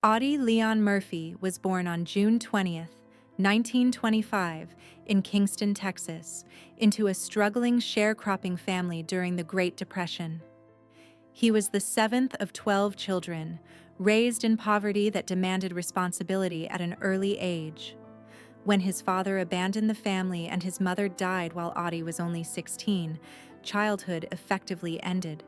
Audie Leon Murphy was born on June 20th, 1925, in Kingston, Texas, into a struggling sharecropping family during the Great Depression. He was the seventh of 12 children, raised in poverty that demanded responsibility at an early age. When his father abandoned the family and his mother died while Audie was only 16, childhood effectively ended.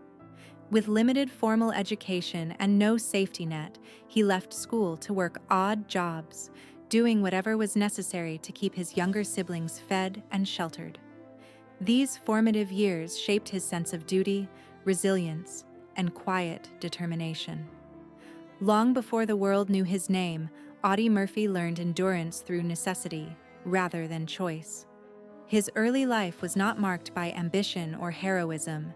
With limited formal education and no safety net, he left school to work odd jobs, doing whatever was necessary to keep his younger siblings fed and sheltered. These formative years shaped his sense of duty, resilience, and quiet determination. Long before the world knew his name, Audie Murphy learned endurance through necessity rather than choice. His early life was not marked by ambition or heroism,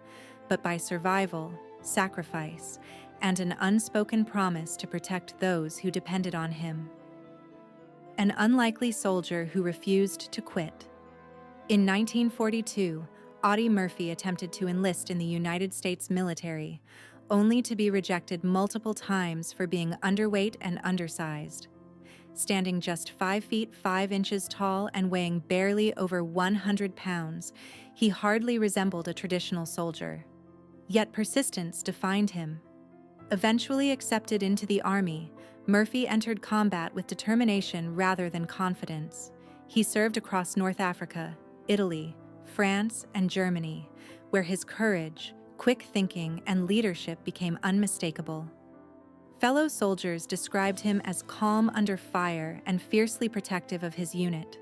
but by survival, sacrifice, and an unspoken promise to protect those who depended on him. An unlikely soldier who refused to quit. In 1942, Audie Murphy attempted to enlist in the United States military, only to be rejected multiple times for being underweight and undersized. Standing just 5 feet 5 inches tall and weighing barely over 100 pounds, he hardly resembled a traditional soldier. Yet persistence defined him. Eventually accepted into the Army, Murphy entered combat with determination rather than confidence. He served across North Africa, Italy, France, and Germany, where his courage, quick thinking, and leadership became unmistakable. Fellow soldiers described him as calm under fire and fiercely protective of his unit.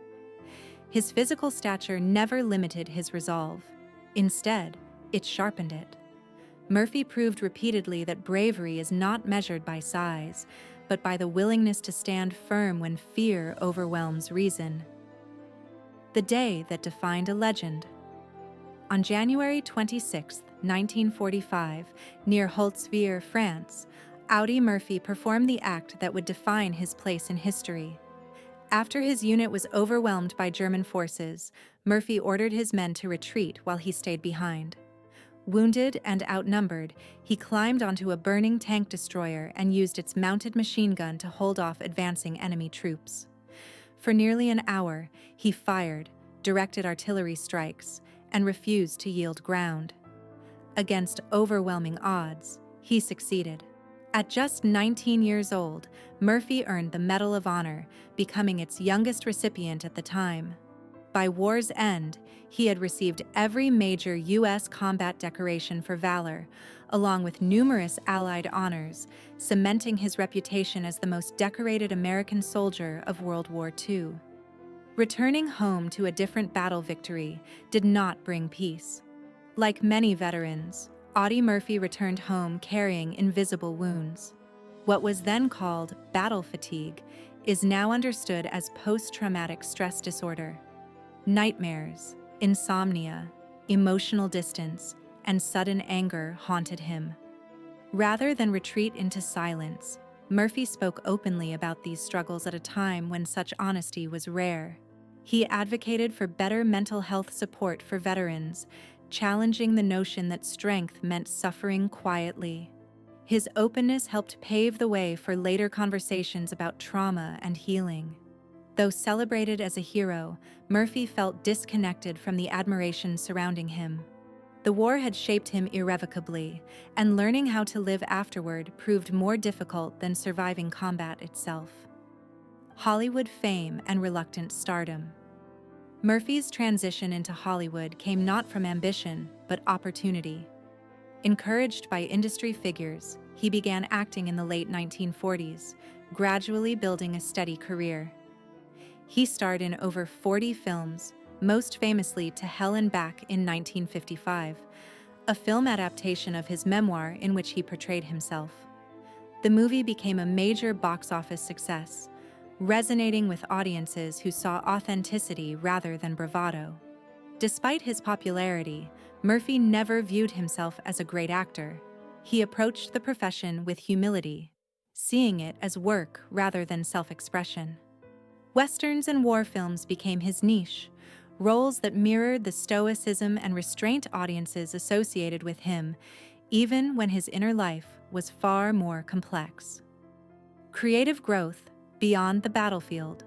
His physical stature never limited his resolve. Instead, it sharpened it. Murphy proved repeatedly that bravery is not measured by size, but by the willingness to stand firm when fear overwhelms reason. The day that defined a legend. On January 26, 1945, near Holtzwihr, France, Audie Murphy performed the act that would define his place in history. After his unit was overwhelmed by German forces, Murphy ordered his men to retreat while he stayed behind. Wounded and outnumbered, he climbed onto a burning tank destroyer and used its mounted machine gun to hold off advancing enemy troops. For nearly an hour, he fired, directed artillery strikes, and refused to yield ground. Against overwhelming odds, he succeeded. At just 19 years old, Murphy earned the Medal of Honor, becoming its youngest recipient at the time. By war's end, he had received every major U.S. combat decoration for valor, along with numerous Allied honors, cementing his reputation as the most decorated American soldier of World War II. Returning home to a different battle victory did not bring peace. Like many veterans, Audie Murphy returned home carrying invisible wounds. What was then called battle fatigue is now understood as post-traumatic stress disorder. Nightmares, insomnia, emotional distance, and sudden anger haunted him. Rather than retreat into silence, Murphy spoke openly about these struggles at a time when such honesty was rare. He advocated for better mental health support for veterans, challenging the notion that strength meant suffering quietly. His openness helped pave the way for later conversations about trauma and healing. Though celebrated as a hero, Murphy felt disconnected from the admiration surrounding him. The war had shaped him irrevocably, and learning how to live afterward proved more difficult than surviving combat itself. Hollywood fame and reluctant stardom. Murphy's transition into Hollywood came not from ambition, but opportunity. Encouraged by industry figures, he began acting in the late 1940s, gradually building a steady career. He starred in over 40 films, most famously To Hell and Back in 1955, a film adaptation of his memoir in which he portrayed himself. The movie became a major box office success, resonating with audiences who saw authenticity rather than bravado. Despite his popularity, Murphy never viewed himself as a great actor. He approached the profession with humility, seeing it as work rather than self-expression. Westerns and war films became his niche, roles that mirrored the stoicism and restraint audiences associated with him, even when his inner life was far more complex. Creative growth beyond the battlefield.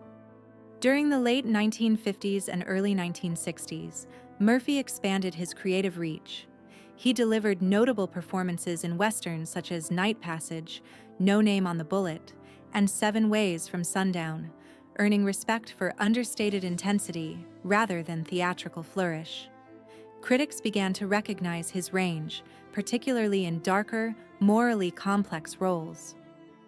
During the late 1950s and early 1960s, Murphy expanded his creative reach. He delivered notable performances in westerns such as Night Passage, No Name on the Bullet, and 7 Ways from Sundown, earning respect for understated intensity rather than theatrical flourish. Critics began to recognize his range, particularly in darker, morally complex roles.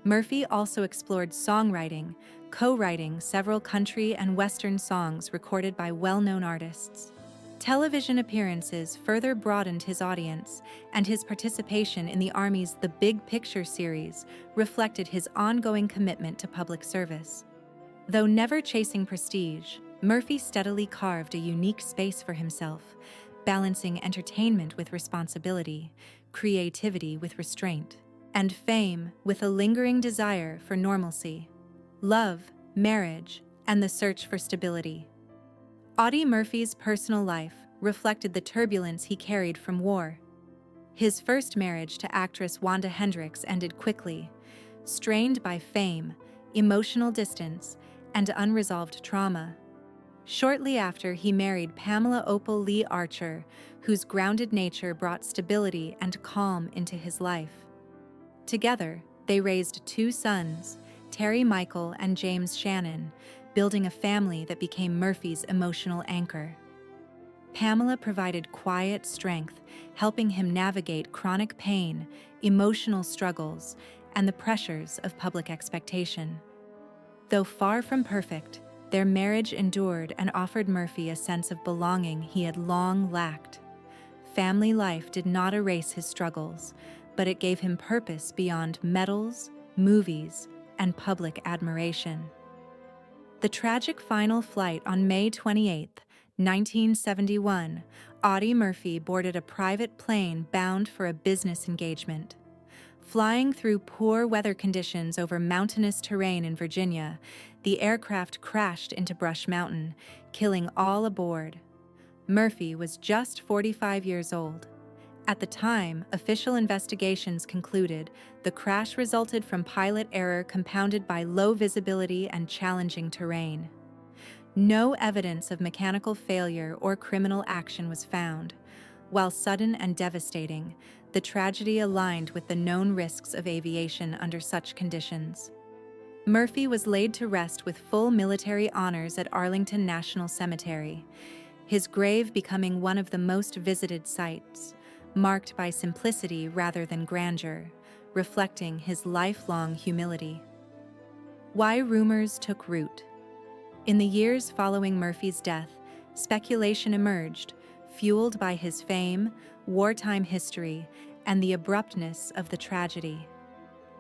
Murphy also explored songwriting, co-writing several country and western songs recorded by well-known artists. Television appearances further broadened his audience, and his participation in the Army's The Big Picture series reflected his ongoing commitment to public service. Though never chasing prestige, Murphy steadily carved a unique space for himself, balancing entertainment with responsibility, creativity with restraint, and fame with a lingering desire for normalcy, love, marriage, and the search for stability. Audie Murphy's personal life reflected the turbulence he carried from war. His first marriage to actress Wanda Hendricks ended quickly, strained by fame, emotional distance, and unresolved trauma. Shortly after, he married Pamela Opal Lee Archer, whose grounded nature brought stability and calm into his life. Together, they raised 2 sons, Terry Michael and James Shannon, building a family that became Murphy's emotional anchor. Pamela provided quiet strength, helping him navigate chronic pain, emotional struggles, and the pressures of public expectation. Though far from perfect, their marriage endured and offered Murphy a sense of belonging he had long lacked. Family life did not erase his struggles, but it gave him purpose beyond medals, movies, and public admiration. The tragic final flight on May 28, 1971, Audie Murphy boarded a private plane bound for a business engagement. Flying through poor weather conditions over mountainous terrain in Virginia, the aircraft crashed into Brush Mountain, killing all aboard. Murphy was just 45 years old. At the time, official investigations concluded the crash resulted from pilot error compounded by low visibility and challenging terrain. No evidence of mechanical failure or criminal action was found. While sudden and devastating, the tragedy aligned with the known risks of aviation under such conditions. Murphy was laid to rest with full military honors at Arlington National Cemetery, his grave becoming one of the most visited sites, marked by simplicity rather than grandeur, reflecting his lifelong humility. Why rumors took root. In the years following Murphy's death, speculation emerged, fueled by his fame, wartime history, and the abruptness of the tragedy.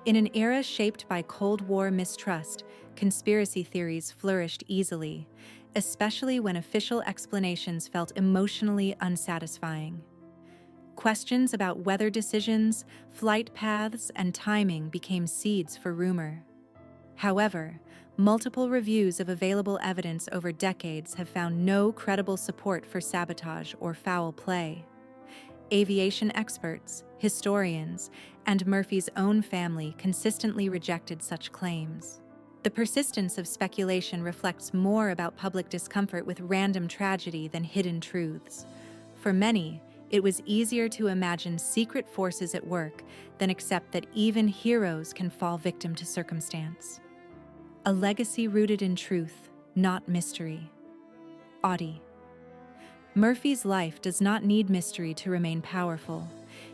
In an era shaped by Cold War mistrust, conspiracy theories flourished easily, especially when official explanations felt emotionally unsatisfying. Questions about weather decisions, flight paths, and timing became seeds for rumor. However, multiple reviews of available evidence over decades have found no credible support for sabotage or foul play. Aviation experts, historians, and Murphy's own family consistently rejected such claims. The persistence of speculation reflects more about public discomfort with random tragedy than hidden truths. For many, it was easier to imagine secret forces at work than accept that even heroes can fall victim to circumstance. A legacy rooted in truth, not mystery. Audie. Murphy's life does not need mystery to remain powerful.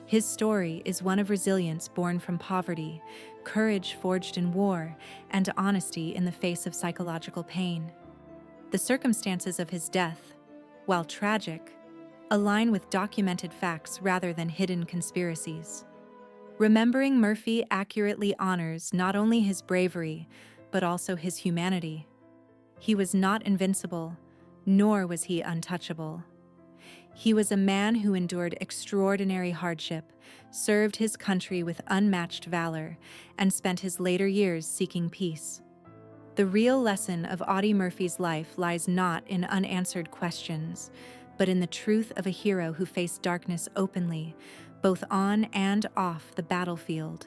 His story is one of resilience born from poverty, courage forged in war, and honesty in the face of psychological pain. The circumstances of his death, while tragic, align with documented facts rather than hidden conspiracies. Remembering Murphy accurately honors not only his bravery, but also his humanity. He was not invincible, nor was he untouchable. He was a man who endured extraordinary hardship, served his country with unmatched valor, and spent his later years seeking peace. The real lesson of Audie Murphy's life lies not in unanswered questions, but in the truth of a hero who faced darkness openly, both on and off the battlefield.